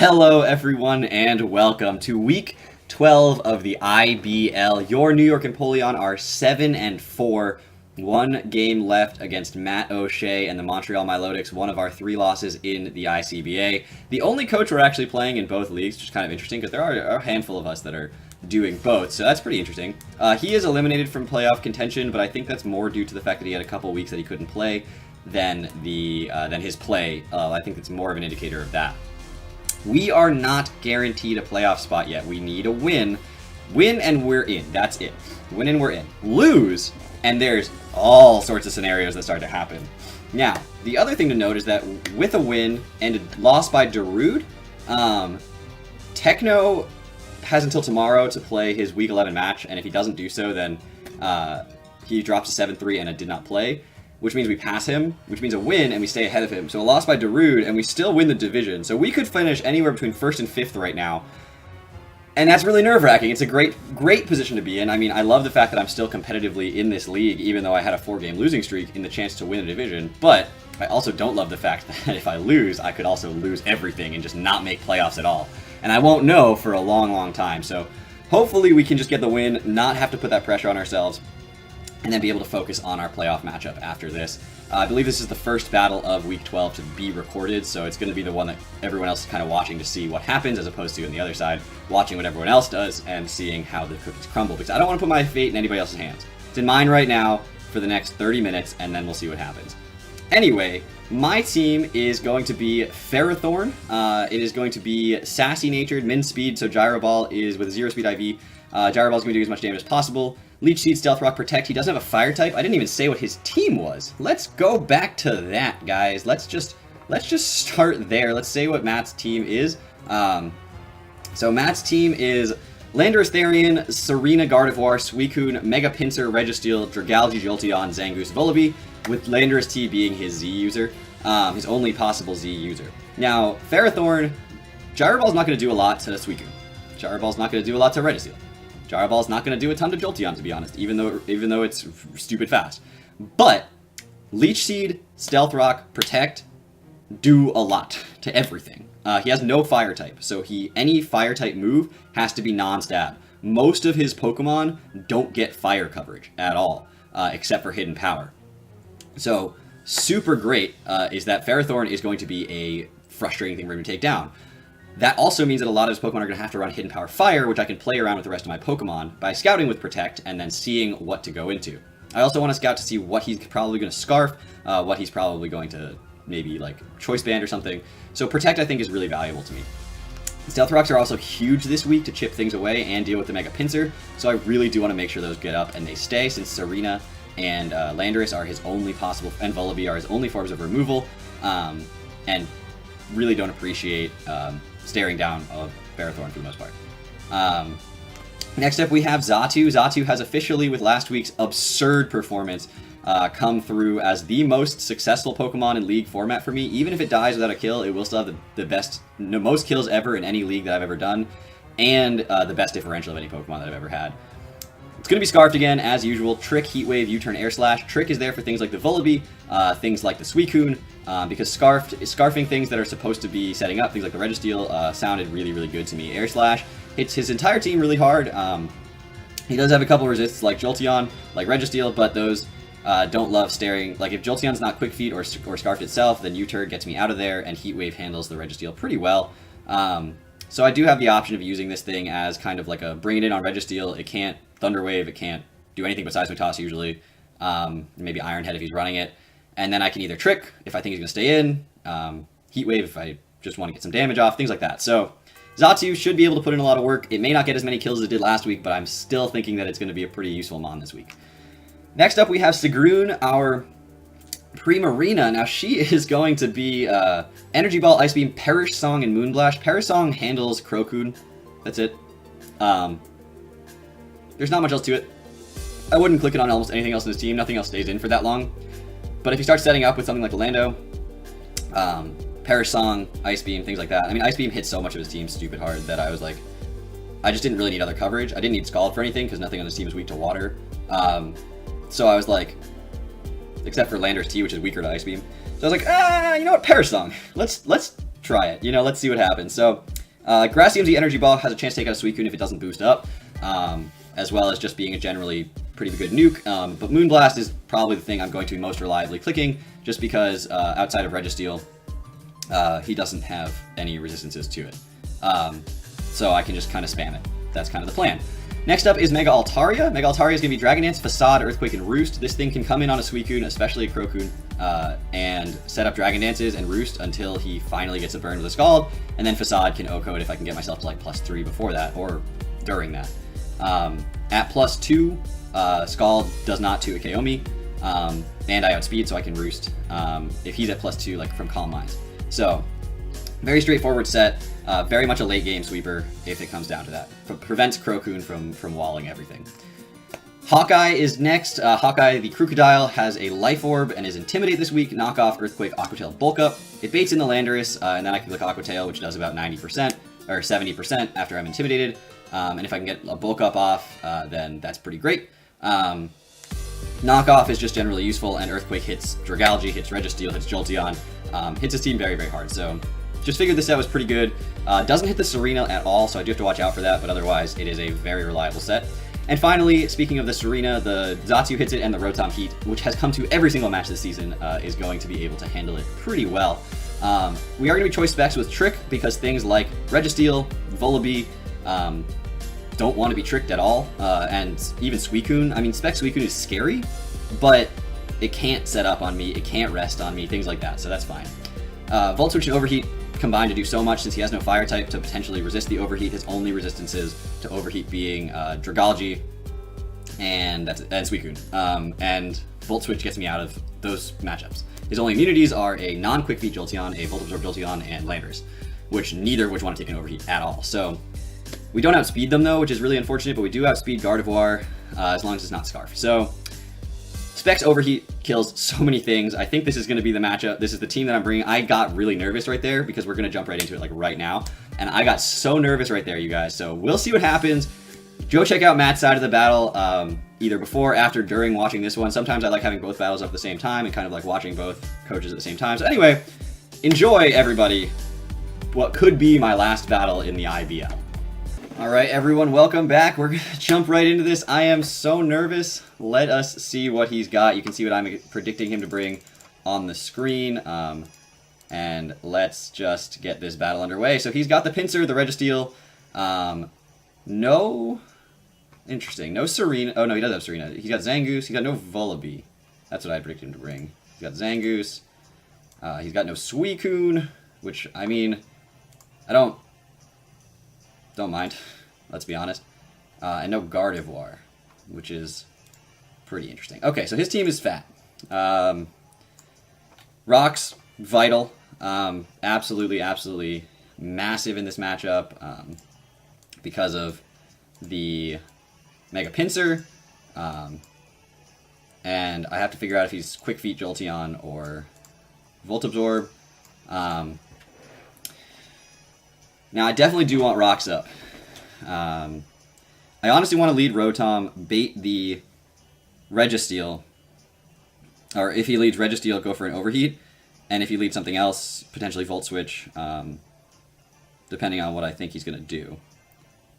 Hello everyone and welcome to week 12 of the IBL. Your New York Empoleon are 7-4. One game left against Matt O'Shea and the Montreal Milotics, one of our 3 losses in the ICBA. The only coach we're actually playing in both leagues, which is kind of interesting because there are a handful of us that are doing both, so that's pretty interesting. He is eliminated from playoff contention, but I think that's more due to the fact that he had a couple weeks that he couldn't play than his play. I think it's more of an indicator of that. We are not guaranteed a playoff spot yet. We need a win. Win and we're in. That's it. Win and we're in. Lose, and there's all sorts of scenarios that start to happen. Now, the other thing to note is that with a win and a loss by Darude, Techno has until tomorrow to play his Week 11 match, and if he doesn't do so, then he drops to 7-3 and it did not play, which means we pass him, which means a win, and we stay ahead of him. So a loss by Darude, and we still win the division. So we could finish anywhere between 1st and 5th right now, and that's really nerve-wracking. It's a great position to be in. I mean, I love the fact that I'm still competitively in this league, even though I had a 4-game losing streak in the chance to win a division, but I also don't love the fact that if I lose, I could also lose everything and just not make playoffs at all. And I won't know for a long time. So hopefully we can just get the win, not have to put that pressure on ourselves, and then be able to focus on our playoff matchup after this. I believe this is the first battle of Week 12 to be recorded, so it's going to be the one that everyone else is kind of watching to see what happens, as opposed to on the other side, watching what everyone else does and seeing how the cookies crumble, because I don't want to put my fate in anybody else's hands. It's in mine right now for the next 30 minutes, and then we'll see what happens. Anyway, my team is going to be Ferrothorn. It is going to be sassy-natured, min speed, so Gyro Ball is with a 0-speed IV. Gyro Ball is going to do as much damage as possible. Leech Seed, Stealth Rock, Protect. He doesn't have a fire type. I didn't even say what his team was. Let's go back to that, guys. Let's just start there. Let's say what Matt's team is. So Matt's team is Landorus Therian, Serena Gardevoir, Suicune, Mega Pinsir, Registeel, Dragalge, Jolteon, Zangoose, Vullaby, with Landorus T being his Z user, his only possible Z user. Now, Ferrothorn, Gyro Ball's not going to do a lot to Suicune. Gyro Ball's not going to do a lot to Registeel. Gyro Ball's not going to do a ton to Jolteon, to be honest, even though it's stupid fast. But Leech Seed, Stealth Rock, Protect do a lot to everything. He has no fire type, so any fire type move has to be non-stab. Most of his Pokemon don't get fire coverage at all, except for Hidden Power. So super great is that Ferrothorn is going to be a frustrating thing for him to take down. That also means that a lot of his Pokemon are going to have to run Hidden Power Fire, which I can play around with the rest of my Pokemon by scouting with Protect and then seeing what to go into. I also want to scout to see what he's probably going to Scarf, what he's probably going to maybe like Choice Band or something. So Protect, I think, is really valuable to me. Stealth Rocks are also huge this week to chip things away and deal with the Mega Pinsir, so I really do want to make sure those get up and they stay, since Serena and Landorus are his only possible, and Vullaby are his only forms of removal, and really don't appreciate staring down of Ferrothorn for the most part. Next up we have Xatu. Xatu has officially, with last week's absurd performance, come through as the most successful Pokemon in League format for me. Even if it dies without a kill, it will still have the most kills ever in any league that I've ever done, and the best differential of any Pokemon that I've ever had. It's going to be Scarfed again, as usual. Trick, Heat Wave, U-Turn, Air Slash. Trick is there for things like the Vullaby, things like the Suicune, because Scarfing things that are supposed to be setting up, things like the Registeel, sounded really good to me. Air Slash hits his entire team really hard. He does have a couple resists like Jolteon, like Registeel, but those don't love staring. Like if Jolteon's not Quick Feet or Scarfed itself, then U-Turn gets me out of there, and Heat Wave handles the Registeel pretty well. So I do have the option of using this thing as kind of like a bring it in on Registeel. It can't Thunder Wave, it can't do anything but Seismic Toss usually. Maybe Iron Head if he's running it. And then I can either Trick if I think he's going to stay in, Heat Wave if I just want to get some damage off, things like that. So Xatu should be able to put in a lot of work. It may not get as many kills as it did last week, but I'm still thinking that it's going to be a pretty useful Mon this week. Next up we have Sigrun, our Primarina. Now she is going to be Energy Ball, Ice Beam, Perish Song, and Moonblast. Perish Song handles Crocoon. That's it. There's not much else to it. I wouldn't click it on almost anything else in his team. Nothing else stays in for that long. But if you start setting up with something like Lando, Perish Song, Ice Beam, things like that. I mean, Ice Beam hits so much of his team stupid hard that I was like, I just didn't really need other coverage. I didn't need Scald for anything because nothing on his team is weak to water. So I was like, except for Landorus T, which is weaker to Ice Beam. So I was like, you know what, Perish Song. Let's try it. You know, let's see what happens. So, Grass DMZ Energy Ball has a chance to take out a Suicune if it doesn't boost up, as well as just being a generally pretty good nuke. But Moonblast is probably the thing I'm going to be most reliably clicking, just because outside of Registeel, he doesn't have any resistances to it. So I can just kind of spam it. That's kind of the plan. Next up is Mega Altaria. Mega Altaria is going to be Dragon Dance, Facade, Earthquake, and Roost. This thing can come in on a Suicune, especially a Crocoon, and set up Dragon Dances and Roost until he finally gets a burn with a Scald, and then Facade can OHKO it if I can get myself to like +3 before that, or during that. At +2, Scald does not 2 KO me, and I outspeed so I can Roost if he's at +2, like from Calm Minds. So, very straightforward set. Very much a late game sweeper if it comes down to that. Prevents Crocoon from walling everything. Hawkeye is next. Hawkeye the Crocodile has a Life Orb and is Intimidate this week. Knock off Earthquake, Aqua Tail, Bulk Up. It baits in the Landorus, and then I can click Aqua Tail, which does about 90% or 70% after I'm intimidated. And if I can get a Bulk Up off, then that's pretty great. Knockoff is just generally useful, and Earthquake hits Dragalge, hits Registeel, hits Jolteon, hits his team very, very hard. So just figured this set was pretty good. Doesn't hit the Serena at all, so I do have to watch out for that, but otherwise it is a very reliable set. And finally, speaking of the Serena, the Xatu hits it, and the Rotom Heat, which has come to every single match this season, is going to be able to handle it pretty well. We are going to be choice specs with Trick, because things like Registeel, Volibee, don't want to be tricked at all, and even Suicune. I mean, Spec Suicune is scary, but it can't set up on me, it can't rest on me, things like that, so that's fine. Volt Switch and Overheat combined to do so much since he has no fire type to potentially resist the Overheat. His only resistances to Overheat being Dragalge and Suicune. And Volt Switch gets me out of those matchups. His only immunities are a non-Quick Feet Jolteon, a Volt Absorb Jolteon, and Landorus, which neither of which want to take an Overheat at all. So we don't outspeed them though, which is really unfortunate, but we do outspeed Gardevoir, as long as it's not Scarf. So Specs Overheat kills so many things. I think this is going to be the matchup. This is the team that I'm bringing. I got really nervous right there because we're going to jump right into it like right now. And I got so nervous right there, you guys. So we'll see what happens. Go check out Matt's side of the battle, either before, after, during watching this one. Sometimes I like having both battles up at the same time and kind of like watching both coaches at the same time. So anyway, enjoy, everybody, what could be my last battle in the IBL. Alright everyone, welcome back. We're going to jump right into this. I am so nervous. Let us see what he's got. You can see what I'm predicting him to bring on the screen. And let's just get this battle underway. So he's got the Pinsir, the Registeel. No... Interesting. No Serena. Oh no, he does have Serena. He's got Zangoose. He's got no Volibee. That's what I predicted him to bring. He's got Zangoose. He's got no Suicune, which, I mean, I don't mind, let's be honest. And no Gardevoir, which is pretty interesting. Okay, so his team is fat. Rock's vital. Absolutely massive in this matchup because of the Mega Pinsir. And I have to figure out if he's Quick Feet Jolteon or Volt Absorb. Now, I definitely do want Rocks up. I honestly want to lead Rotom, bait the Registeel, or if he leads Registeel, go for an Overheat, and if he leads something else, potentially Volt Switch, depending on what I think he's going to do.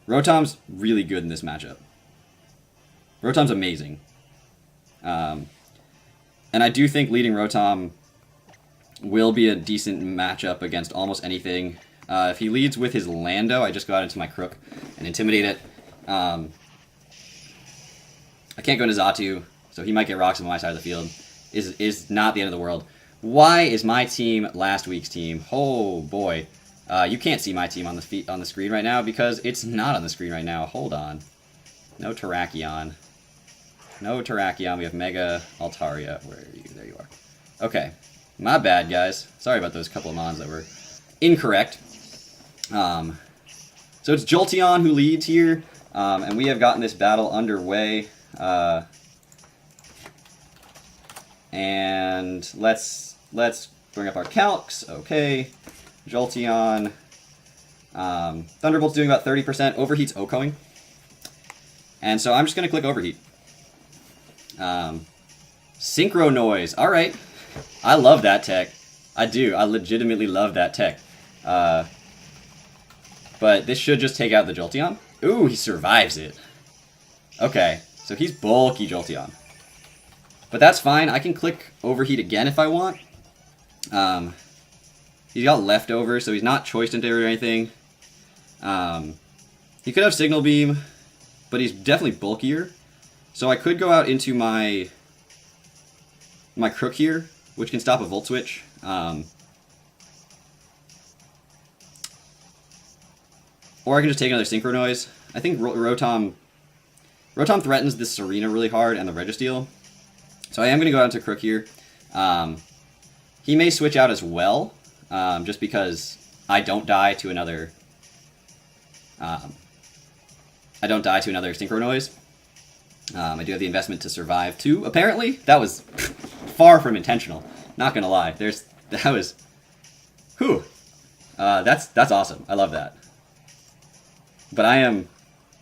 Rotom's really good in this matchup. Rotom's amazing. And I do think leading Rotom will be a decent matchup against almost anything. If he leads with his Lando, I just go out into my Crook and intimidate it. I can't go into Xatu, so he might get rocks on my side of the field. Is not the end of the world. Why is my team last week's team? Oh boy, you can't see my team on the screen right now because it's not on the screen right now. Hold on, no Terrakion, no Terrakion. We have Mega Altaria. Where are you? There you are. Okay, my bad, guys. Sorry about those couple of mons that were incorrect. So it's Jolteon who leads here, and we have gotten this battle underway. And let's bring up our calcs. Okay, Jolteon. Thunderbolt's doing about 30%. Overheat's OHKOing. And so I'm just going to click Overheat. Synchro Noise. Alright. I love that tech. I do. I legitimately love that tech. But this should just take out the Jolteon. Ooh, he survives it. Okay, so he's bulky Jolteon. But that's fine. I can click Overheat again if I want. He's got leftovers, so he's not choiced into or anything. He could have Signal Beam, but he's definitely bulkier. So I could go out into my Crook here, which can stop a Volt Switch. Or I can just take another Synchro Noise. I think Rotom threatens this Serena really hard and the Registeel. So I am going to go out into Crook here. He may switch out as well, just because I don't die to another... I don't die to another Synchro Noise. I do have the investment to survive too. Apparently, that was far from intentional. Not gonna lie. That was... Whew. That's awesome. I love that. But I am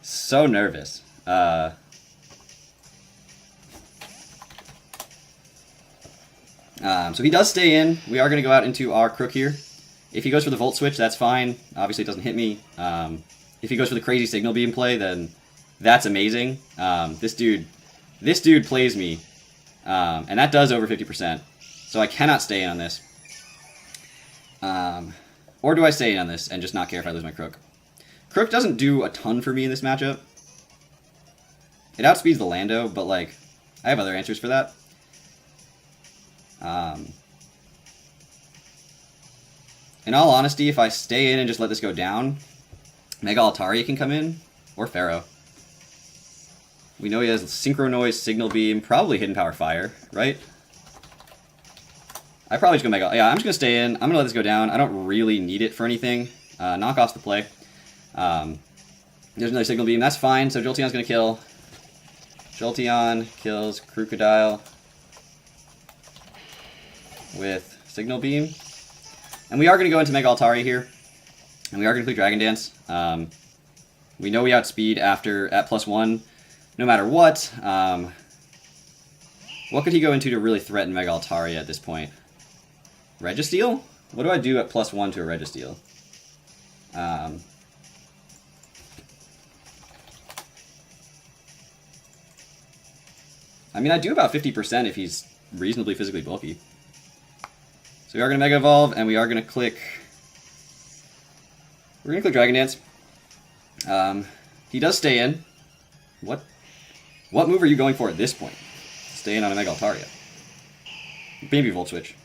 so nervous. So he does stay in. We are going to go out into our Crook here. If he goes for the Volt Switch, that's fine. Obviously, it doesn't hit me. If he goes for the crazy Signal Beam play, then that's amazing. This dude plays me. And that does over 50%. So I cannot stay in on this. Or do I stay in on this and just not care if I lose my Crook? Crook doesn't do a ton for me in this matchup. It outspeeds the Lando, but like, I have other answers for that. In all honesty, if I stay in and just let this go down, Mega Altaria can come in, or Pharaoh. We know he has Synchro Noise, Signal Beam, probably Hidden Power Fire, right? I probably just go Mega... Yeah, I'm just going to stay in. I'm going to let this go down. I don't really need it for anything. Knockoff's the play. There's another Signal Beam. That's fine. So Jolteon's going to kill. Jolteon kills Crocodile with Signal Beam. And we are going to go into Mega Altaria here. And we are going to play Dragon Dance. We know we outspeed at +1 no matter what. What could he go into to really threaten Mega Altaria at this point? Registeel? What do I do at +1 to a Registeel? I mean, I do about 50% if he's reasonably physically bulky. So we are going to Mega Evolve, and we are going to click... We're going to click Dragon Dance. He does stay in. What move are you going for at this point? Stay in on a Mega Altaria. Maybe Volt Switch.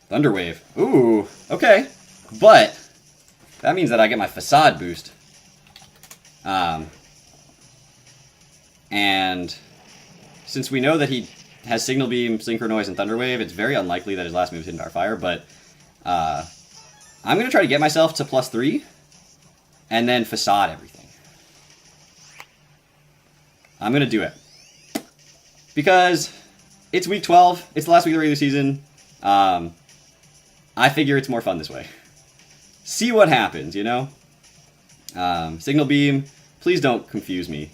Thunder Wave. Ooh, okay. But that means that I get my Facade boost. And since we know that he has Signal Beam, Synchro Noise, and Thunder Wave, it's very unlikely that his last move is Hidden Power Fire, but I'm going to try to get myself to +3 and then Facade everything. I'm going to do it. Because it's week 12, it's the last week of the regular season. I figure it's more fun this way. See what happens, you know? Signal Beam, please don't confuse me.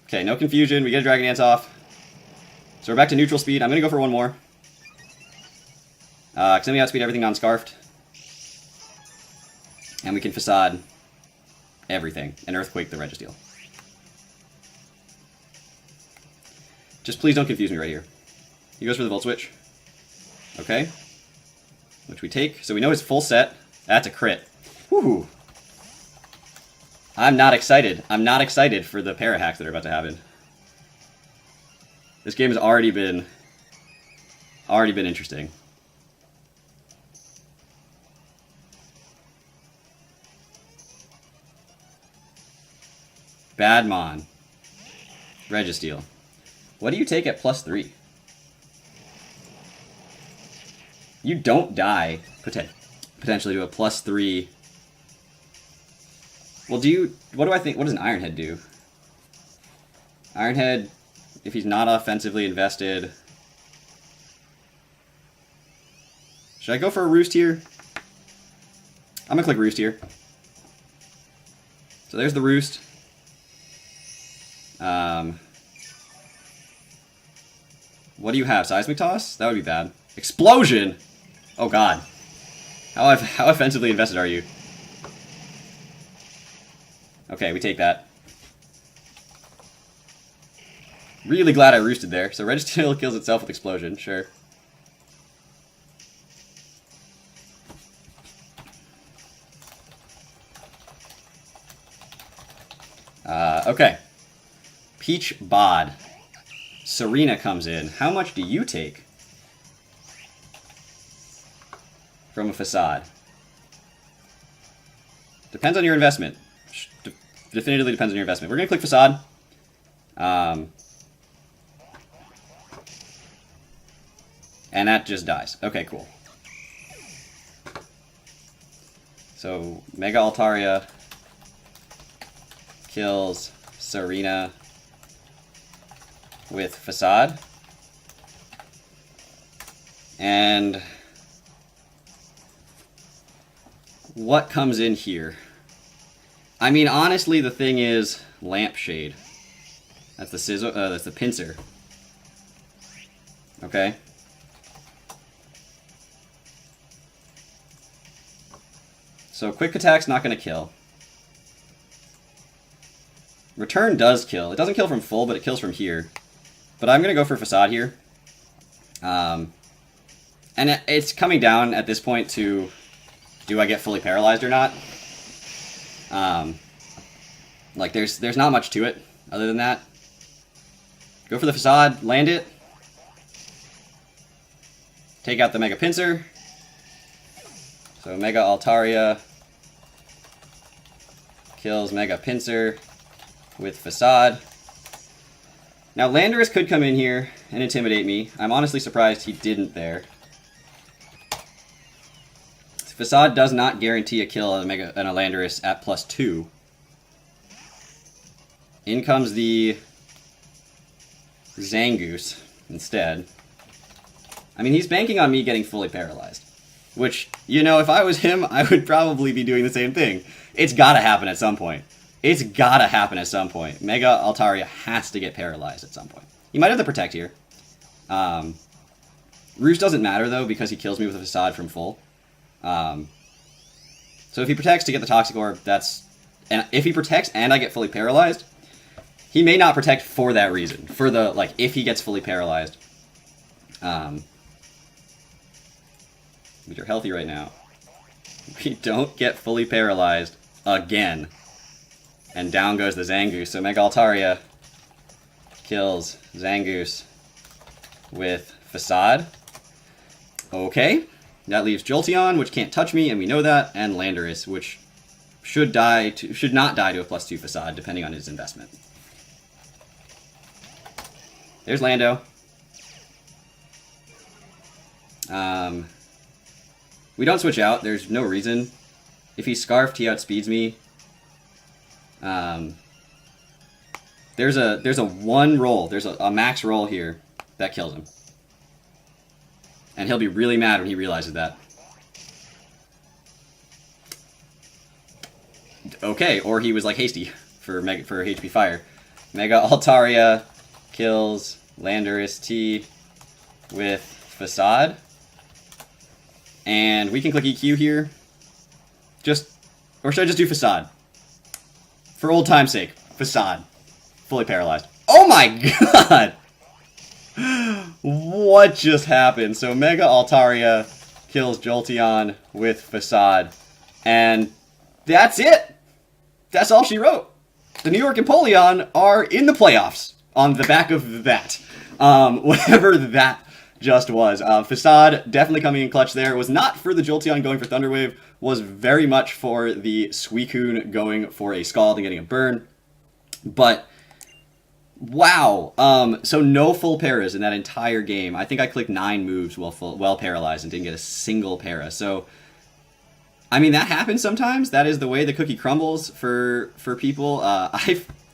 Okay, no confusion. We get a Dragon Dance off. So we're back to neutral speed. I'm going to go for one more. Because then we outspeed everything non-scarfed. And we can Facade everything. And Earthquake the Registeel. Just please don't confuse me right here. He goes for the Volt Switch. Okay. Which we take. So we know his full set. That's a crit. Woohoo! I'm not excited. I'm not excited for the para hacks that are about to happen. This game has already been interesting. Badmon. Registeel. What do you take at +3? You don't die potentially to a +3. Well, what do I think? What does an Iron Head do? Iron Head, if he's not offensively invested. Should I go for a Roost here? I'm gonna click Roost here. So there's the Roost. What do you have? Seismic Toss? That would be bad. Explosion! Oh god. How offensively invested are you? Okay, we take that. Really glad I roosted there. So Registeel kills itself with Explosion, sure. Okay. Peach Bod. Serena comes in. How much do you take from a Facade? Depends on your investment. Definitively depends on your investment. We're going to click Facade. And that just dies. Okay, cool. So, Mega Altaria kills Serena with Facade. And what comes in here? I mean, honestly, the thing is Lampshade. That's the Sizzle. That's the Pinsir. Okay. So quick attack's not going to kill. Return does kill. It doesn't kill from full, but it kills from here. But I'm going to go for Facade here. And it's coming down at this point to, do I get fully paralyzed or not? Like, there's not much to it other than that. Go for the Facade, land it. Take out the Mega Pinsir. So Mega Altaria kills Mega Pinsir with Facade. Now Landorus could come in here and intimidate me. I'm honestly surprised he didn't there. Facade does not guarantee a kill on a Landorus at +2. In comes the Zangoose instead. I mean, he's banking on me getting fully paralyzed. Which, you know, if I was him, I would probably be doing the same thing. It's gotta happen at some point. It's gotta happen at some point. Mega Altaria has to get paralyzed at some point. He might have to protect here. Roost doesn't matter, though, because he kills me with a Facade from full. So if he protects to get the Toxic Orb, that's... And if he protects and I get fully paralyzed, he may not protect for that reason. For the, like, if he gets fully paralyzed. But you're healthy right now. We don't get fully paralyzed again. And down goes the Zangoose. So Mega Altaria kills Zangoose with Facade. Okay. That leaves Jolteon, which can't touch me, and we know that, and Landorus, which should not die to a +2 Facade, depending on his investment. There's Lando. We don't switch out. There's no reason. If he's Scarfed, he outspeeds me. There's a one roll. There's a max roll here that kills him. And he'll be really mad when he realizes that. Okay, or he was like hasty for HP Fire. Mega Altaria kills Landorus T with Facade. And we can click EQ here. Or should I just do Facade? For old time's sake, Facade. Fully paralyzed. Oh my god! What just happened? So Mega Altaria kills Jolteon with Facade. And that's it! That's all she wrote. The New York Empoleon are in the playoffs on the back of that. Whatever that just was. Facade definitely coming in clutch there. It was not for the Jolteon going for Thunder Wave. Was very much for the Suicune going for a Scald and getting a burn. But... wow. So no full paras in that entire game. I think I clicked 9 moves while paralyzed and didn't get a single para. So, I mean, that happens sometimes. That is the way the cookie crumbles for people.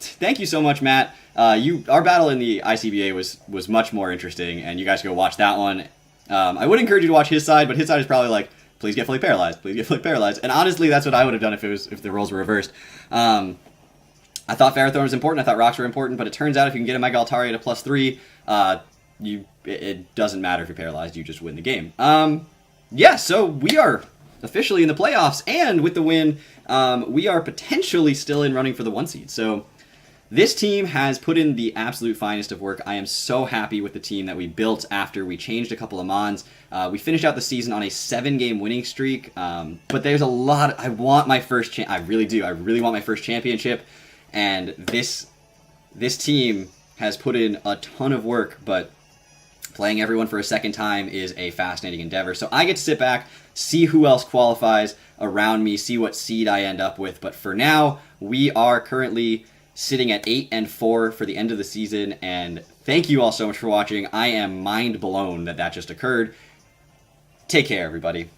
Thank you so much, Matt. Our battle in the ICBA was much more interesting, and you guys go watch that one. I would encourage you to watch his side, but his side is probably like, please get fully paralyzed. Please get fully paralyzed. And honestly, that's what I would have done if the roles were reversed. I thought Ferrothorn was important, I thought Rocks were important, but it turns out if you can get a Mega Altaria to +3, it doesn't matter if you're paralyzed, you just win the game. Yeah, so we are officially in the playoffs, and with the win, we are potentially still in running for the 1 seed. So this team has put in the absolute finest of work. I am so happy with the team that we built after we changed a couple of mons. We finished out the season on a 7-game winning streak, but there's a lot. I want my first. I really do. I really want my first championship, and this team has put in a ton of work. But playing everyone for a second time is a fascinating endeavor. So I get to sit back, see who else qualifies around me, see what seed I end up with. But for now, we are currently sitting at 8-4 for the end of the season, and thank you all so much for watching. I am mind blown that just occurred. Take care, everybody.